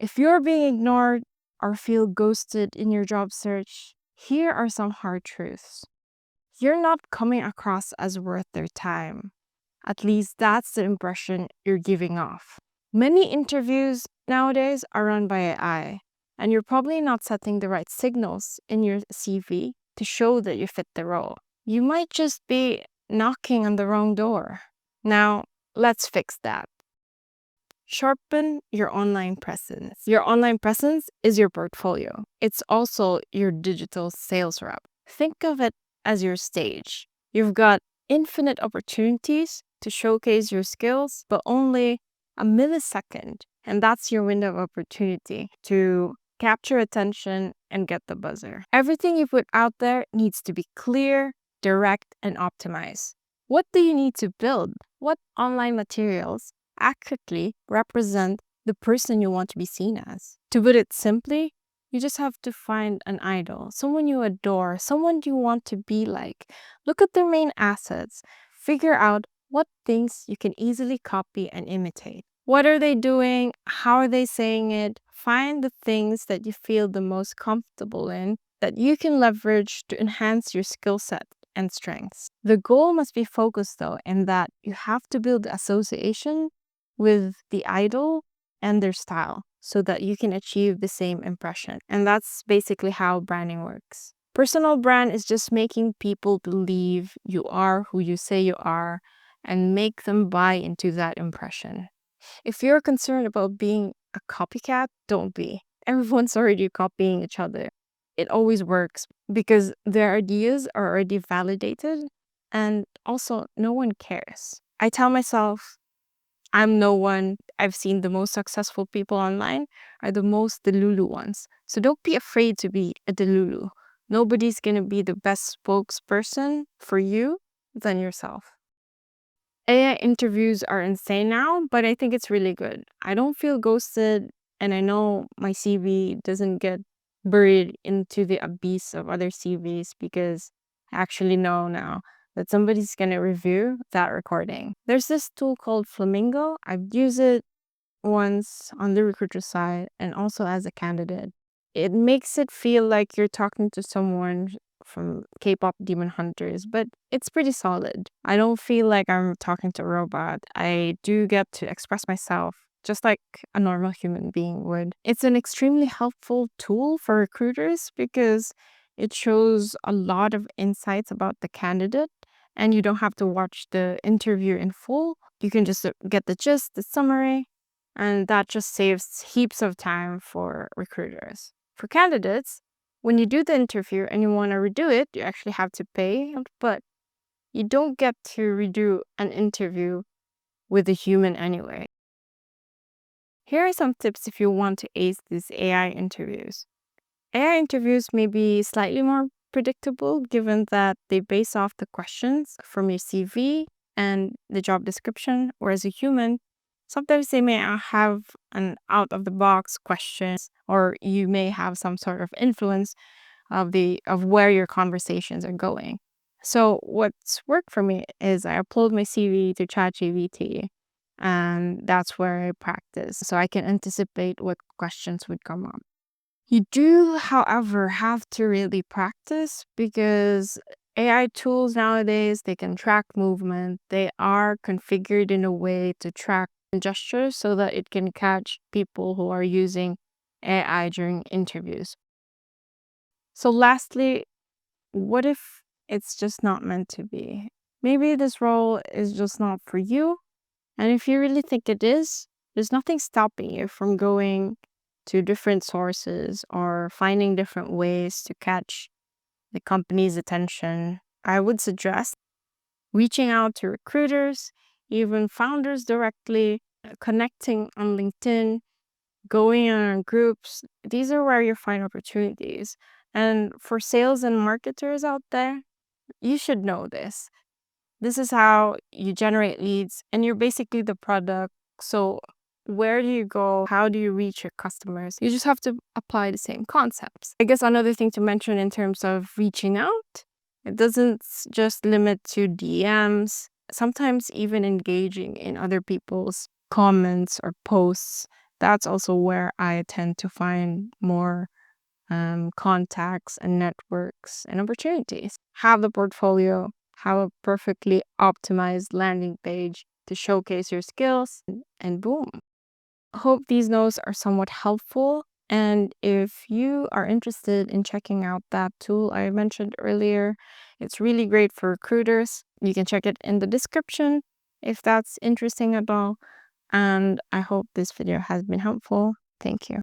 If you're being ignored or feel ghosted in your job search, here are some hard truths. You're not coming across as worth their time. At least that's the impression you're giving off. Many interviews nowadays are run by AI, and you're probably not setting the right signals in your CV to show that you fit the role. You might just be knocking on the wrong door. Now, let's fix that. Sharpen your online presence. Your online presence is your portfolio. It's also your digital sales rep. Think of it as your stage. You've got infinite opportunities to showcase your skills, but only a millisecond. And that's your window of opportunity to capture attention and get the buzzer. Everything you put out there needs to be clear, direct, and optimized. What do you need to build? What online materials accurately represent the person you want to be seen as? To put it simply, you just have to find an idol, someone you adore, someone you want to be like. Look at their main assets. Figure out what things you can easily copy and imitate. What are they doing? How are they saying it? Find the things that you feel the most comfortable in that you can leverage to enhance your skill set and strengths. The goal must be focused though, in that you have to build association with the idol and their style so that you can achieve the same impression. And that's basically how branding works. Personal brand is just making people believe you are who you say you are and make them buy into that impression. If you're concerned about being a copycat, don't be. Everyone's already copying each other. It always works because their ideas are already validated, and also no one cares. I tell myself I'm no one. I've seen the most successful people online are the most delulu ones. So don't be afraid to be a delulu. Nobody's going to be the best spokesperson for you than yourself. AI interviews are insane now, but I think it's really good. I don't feel ghosted, and I know my CV doesn't get buried into the abyss of other CVs because I actually know now that somebody's going to review that recording. There's this tool called Flamingo. I've used it once on the recruiter side and also as a candidate. It makes it feel like you're talking to someone from K-pop Demon Hunters, but it's pretty solid. I don't feel like I'm talking to a robot. I do get to express myself just like a normal human being would. It's an extremely helpful tool for recruiters because it shows a lot of insights about the candidate, and you don't have to watch the interview in full. You can just get the gist, the summary, and that just saves heaps of time for recruiters. For candidates, when you do the interview and you want to redo it, you actually have to pay, but you don't get to redo an interview with a human anyway. Here are some tips if you want to ace these AI interviews. AI interviews may be slightly more predictable given that they base off the questions from your CV and the job description, whereas a human, sometimes they may have an out-of-the-box questions, or you may have some sort of influence of where your conversations are going. So what's worked for me is I upload my CV to ChatGPT, and that's where I practice so I can anticipate what questions would come up. You do, however, have to really practice because AI tools nowadays, they can track movement. They are configured in a way to track gestures so that it can catch people who are using AI during interviews. So lastly, what if it's just not meant to be? Maybe this role is just not for you. And if you really think it is, there's nothing stopping you from going to different sources or finding different ways to catch the company's attention. I would suggest reaching out to recruiters, even founders directly, connecting on LinkedIn, going on groups. These are where you find opportunities. And for sales and marketers out there, you should know this. This is how you generate leads, and you're basically the product. So where do you go? How do you reach your customers? You just have to apply the same concepts. I guess another thing to mention in terms of reaching out, it doesn't just limit to DMs. Sometimes even engaging in other people's comments or posts That's also where I tend to find more contacts and networks and opportunities. Have the portfolio, have a perfectly optimized landing page to showcase your skills, and boom. Hope these notes are somewhat helpful. And if you are interested in checking out that tool I mentioned earlier, it's really great for recruiters. You can check it in the description if that's interesting at all. And I hope this video has been helpful. Thank you.